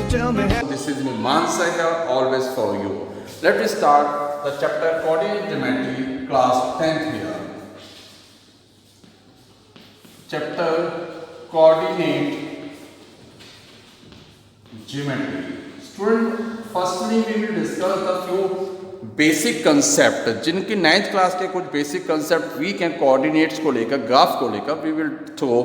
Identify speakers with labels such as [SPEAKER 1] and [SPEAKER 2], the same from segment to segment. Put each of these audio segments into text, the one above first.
[SPEAKER 1] tell me how.
[SPEAKER 2] This is Mansa here, always for you. Let me start the chapter Coordinate Geometry, class 10th here. Chapter Coordinate Geometry. Student, firstly we will discuss the few basic concept जिनकी 9th class के कुछ basic concept weak and coordinates को लेकर graph को लेकर we will throw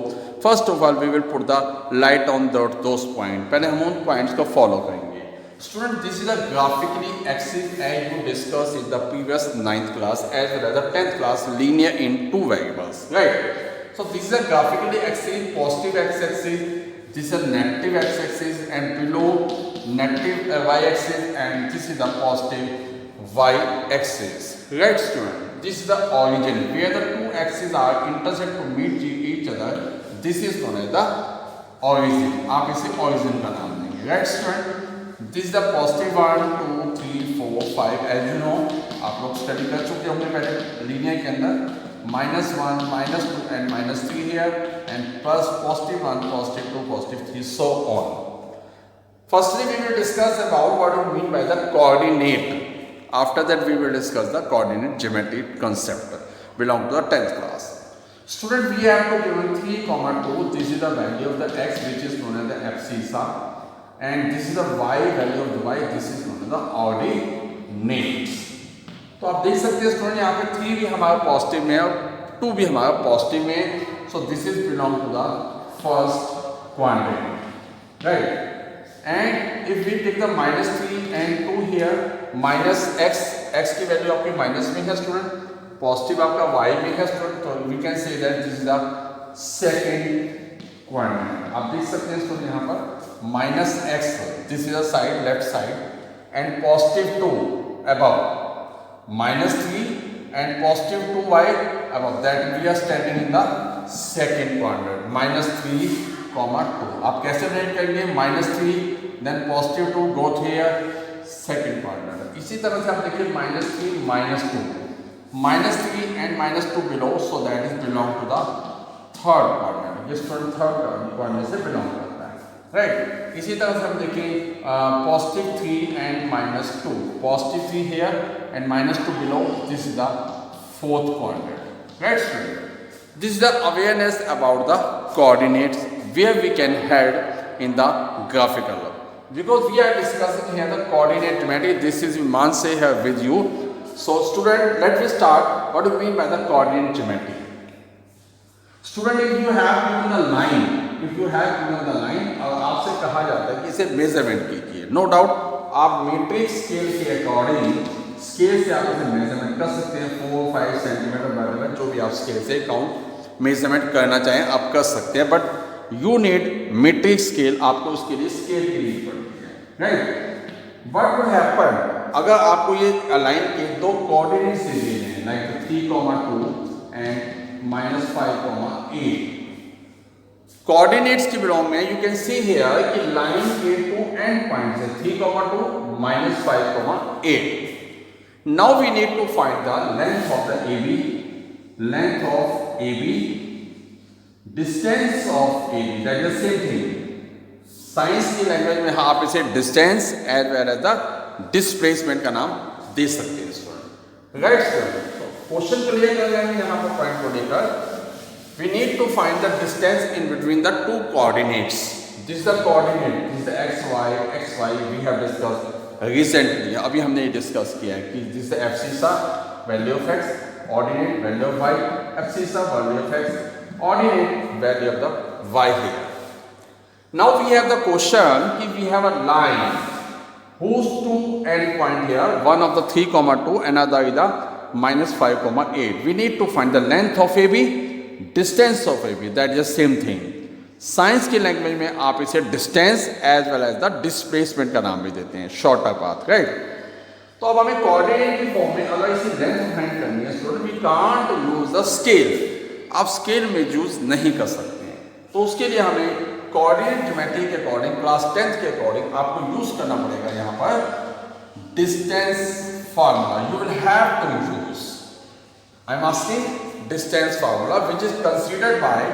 [SPEAKER 2] first of all we will put the light on those point. पहले हम उन पॉइंट्स को फॉलो करेंगे. Student, this is a graphically axis as you discuss in the previous 9th class as well as the 10th class linear in 2 variables, right? So this is a graphically axis, positive x axis, this is a negative x axis, and below negative y axis, and this is the positive y axis, right student? This is the origin where the two axes are intersect to meet each other. This is known as the origin. आप इसे origin का नाम देंगे, right student? This is the positive 1 2 3 4 5 as you know, आप लोग study कर चुके होंगे पहले लीनियर के अंदर. -1, -2 and -3 here, and plus +1, +2, +3, so on. Firstly we will discuss about what we mean by the coordinate. After that we will discuss the coordinate geometry concept belong to the 10th class. Student, we have to given 3, 2. This is the value of the x which is known as the abscissa, and this is the y value of the y, this is known as the ordinates. तो आप देख सकते हैं student यहाँ पे 3 भी हमारा positive में है और 2 भी हमारा पॉजिटिव में है. So this is belong to the first quadrant, right? And if we take the -3 and 2 here, -x की वैल्यू आपकी माइनस में है स्टूडेंट, पॉजिटिव आपका y में है स्टूडेंट, तो we can say that this is the second quadrant. आप देख सकते हैं स्टूडेंट यहाँ पर -x, this is the side left side, and +2 above, -3 and +2y above that we are standing in the second quadrant. -3, 2. आप कैसे rate करेंगे? -3 then +2 go here second quadrant. इसी तरह से आप देखिए -3 -2, -3 and -2 below, so that is belong to the third quadrant. ये student third quadrant से बिलोंग करता है, राइट? इसी तरह से हम देखें +3 and -2, +3 here and -2 below, this is the fourth quadrant, right student? This is the awareness about the coordinates where we can head in the graphical, because we are discussing here the coordinate geometry. This is Mansa here with you. So student, let me start. What do you mean by the coordinate geometry? Student, if you have given a line, और आपसे कहा जाता है कि इसे measurement कीजिए, no doubt आप metric scale के अकॉर्डिंग स्केल से आप इसे मेजरमेंट कर सकते हैं. 4-5 सेंटीमीटर मेजरमेंट, जो भी आप स्केल से काउंट मेजरमेंट करना चाहें आप कर सकते हैं, but you need metric scale. आपको उसके लिए स्केल की नीड पड़ती है, राइट? व्हाट विल हैपन अगर आपको ये अलाइन के दो कोऑर्डिनेट्स दिए हैं, लाइक 3, 2 एंड -5, 8. कोऑर्डिनेट्स की बिलोंग में यू कैन सी हियर कि लाइन के 2 एंड पॉइंट्स है, 3, 2, -5, 8. Now we need to find the length of the AB, distance of AB, that is same thing. Science की लैंग्वेज में आप इसे distance as well as the displacement का नाम दे सकते हैं student, right student? Question clear कर रहे हैं यहाँ पर पॉइंट को लेकर. We need to find the distance in between the two coordinates. This is the coordinate, this is the xy. We have discussed recently. अभी हमने ये डिस्कस किया है कि this is the abscissa, value of x, ordinate, value of y, abscissa, value of x, ordinate, value of the y here. Now we have the question कि we have a line whose two end point here, one of the 3, 2, another is the -5, 8. We need to find the length of AB, distance of AB, that is the same thing. Science की language में आप इसे distance as well as the displacement का नाम भी देते हैं, shorter path, right? तो अब हमें कोऑर्डिनेट की फॉर्म में अगर इसी लेंथ फाइंड करनी है student, we can't use the scale. आप स्केल में यूज नहीं कर सकते हैं, तो उसके लिए हमें कोऑर्डिनेट ज्योमेट्री के अकॉर्डिंग, क्लास 10th के अकॉर्डिंग आपको यूज करना पड़ेगा यहाँ पर distance formula. You will have to use, I am asking, distance formula which is considered by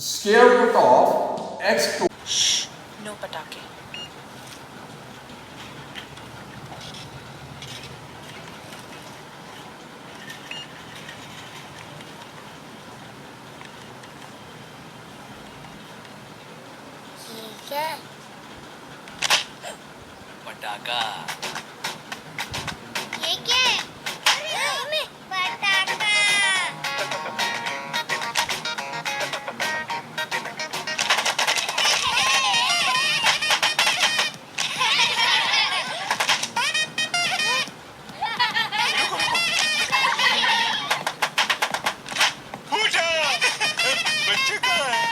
[SPEAKER 2] square root of x2.
[SPEAKER 3] No patake.
[SPEAKER 1] क्या?
[SPEAKER 3] पटाखा।
[SPEAKER 1] ये क्या है? मम्मी, पटाखा।
[SPEAKER 3] पूजा बच्चे कहाँ हैं?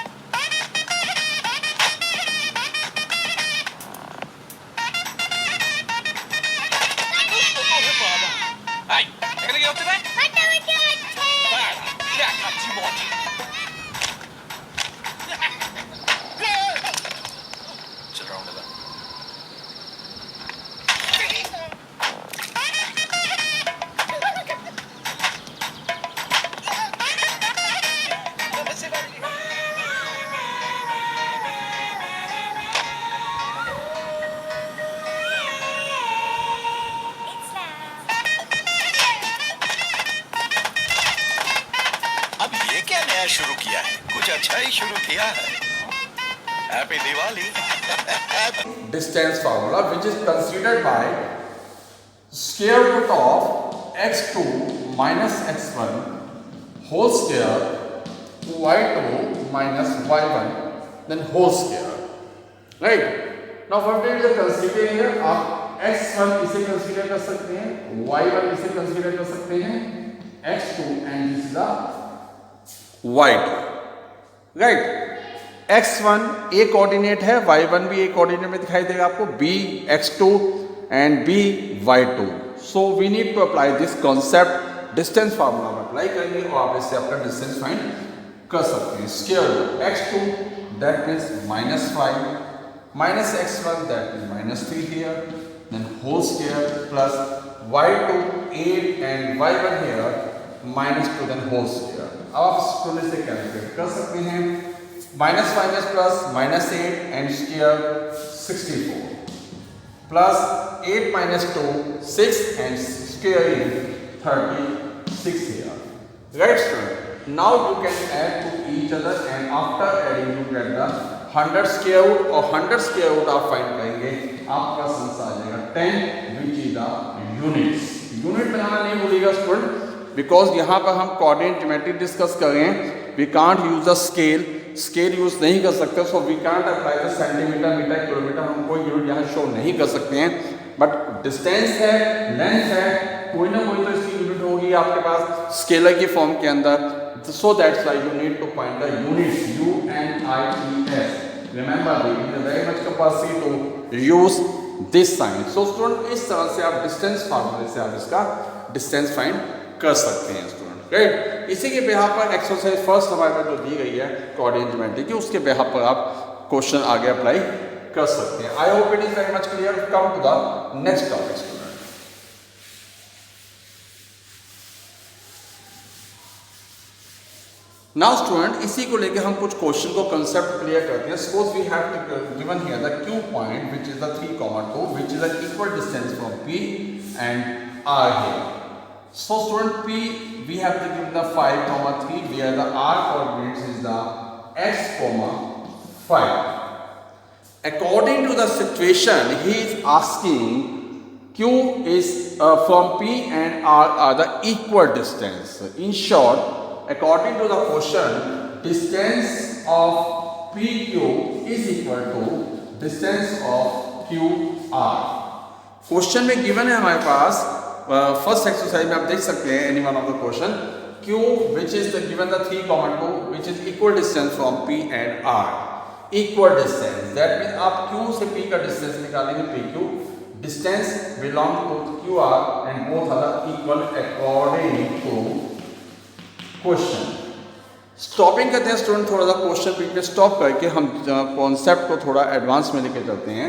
[SPEAKER 3] Hey, jag lägger upp till dig.
[SPEAKER 1] बच्चे, बच्चे, बच्चे।
[SPEAKER 3] Jäkla tillbaka. चल रहा हूँ लगा। अब ये क्या नया शुरू किया है? कुछ अच्छा ही शुरू किया है। Happy Diwali.
[SPEAKER 2] Distance formula which is considered by square root of x2 minus x1 whole square y2 minus y1 then whole square, right? Now what we will consider here, आप x1 इसे consider कर सकते हैं, y1 इसे consider कर सकते हैं, x2 and this is the y2, right? x1 a coordinate है, y1 भी a कोऑर्डिनेट में दिखाई देगा आपको, b x2 and b y2. So we need to apply this concept, distance formula में अप्लाई करेंगे और आप इससे अपना डिस्टेंस फाइंड कर सकते हैं. Square root x2 that means -5 minus x1 that means -3 here, then whole square plus y2 8 and y1 here -2 then whole square. अब आप इसको से कैलकुलेट कर सकते हैं. -5 plus -8 and square 64 plus 8 minus 2 6 and square in 36 here. Right, student? Now you can add to each other and after adding you get the 100 square root और 100 square root आप find करेंगे, आपका आंसर आ जाएगा 10 which is the units. Unit बनाना नहीं भूलिएगा student, because यहाँ पर हम कोऑर्डिनेट ज्योमेट्री डिस्कस कर रहे हैं. We can't use the scale, scale use नहीं कर सकते, so we can't apply the centimetre metre kilometre, हम कोई यूनिट यहाँ शो नहीं कर सकते हैं. बट डिस्टेंस है, लेंथ है, कोई ना कोई तो इसकी यूनिट होगी आपके पास स्केलर की फॉर्म के अंदर. So that's why you need to find the units, U-N-I-T-S. Remember, it is very much capacity to use this sign. So student, इस तरह से आप डिस्टेंस फार्मूले से आप इसका डिस्टेंस फाइंड कर सकते हैं स्टूडेंट. राइट, इसी के बेहाफ पर एक्सरसाइज फर्स्ट हमारे पास जो दी गई है कोऑर्डिनेट ज्योमेट्री की, उसके बेहाफ पर आप क्वेश्चन आगे अप्लाई कर सकते हैं. I hope it is very much clear. Come to the next topic. Now student, इसी को लेकर हम कुछ क्वेश्चन को कंसेप्ट क्लियर करते हैं. Suppose we have given here the Q point which is the 3,2 which is the equal distance from P and R here. So student, P we have to give the 5,3 where the R coordinates is the x, 5. According to the situation, he is asking Q is from P and R are the equal distance. In short, according to the question, distance of PQ is equal to distance of QR. Question में given है हमारे पास first exercise में, आप देख सकते हैं any one of the question. Q which is the given the 3,2 which is equal distance from P and R. Equal distance, that means आप Q से P का डिस्टेंस निकालेंगे, PQ distance belong to QR and both are equal according to question. Stopping करते हैं student, थोड़ा सा question बीच में stop करके हम कॉन्सेप्ट को थोड़ा एडवांस में लेके चलते हैं.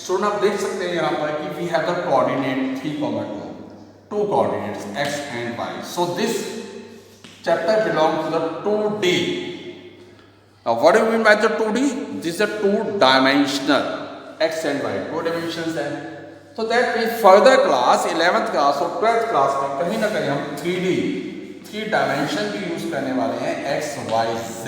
[SPEAKER 2] स्टूडेंट आप देख सकते हैं यहाँ पर कि we have the coordinate 3,2, two coordinates x and y. So this chapter belong to the 2D. Now what do you mean by the 2D? This is a two-dimensional x and y, two dimensions है. So that means further class 11th class और 12th class में कहीं ना कहीं हम 3D, 3 dimension भी use करने वाले हैं, x, y, z.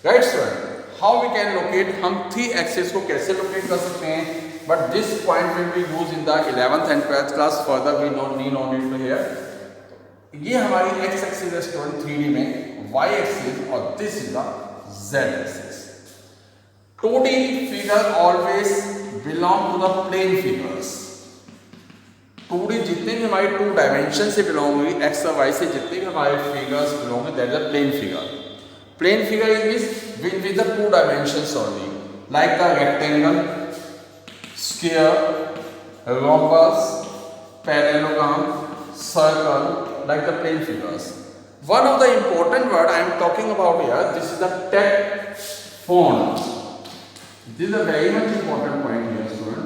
[SPEAKER 2] Right student, how we can locate, हम 3 एक्सिस को कैसे लोकेट कर सकते हैं, but this point will be use in the 11th and 12th class, further we need not to here. ये हमारी एक्स एक्सिस है student 3D में, वाई एक्सिस, और this is the Z axis. 2D figure always belong to the plane figures. 2D जितने भी हमारी 2 dimension से belong हुई, एक्स और वाई से जितने भी हमारे फिगर्स बिलोंग है, that is a plane figure. Plane figure is with the 2 dimensions only, like the rectangle, square, rhombus, parallelogram, circle, like the plane figures. One of the important word I am talking about here, this is the tecphone. This is a very much important point here, students.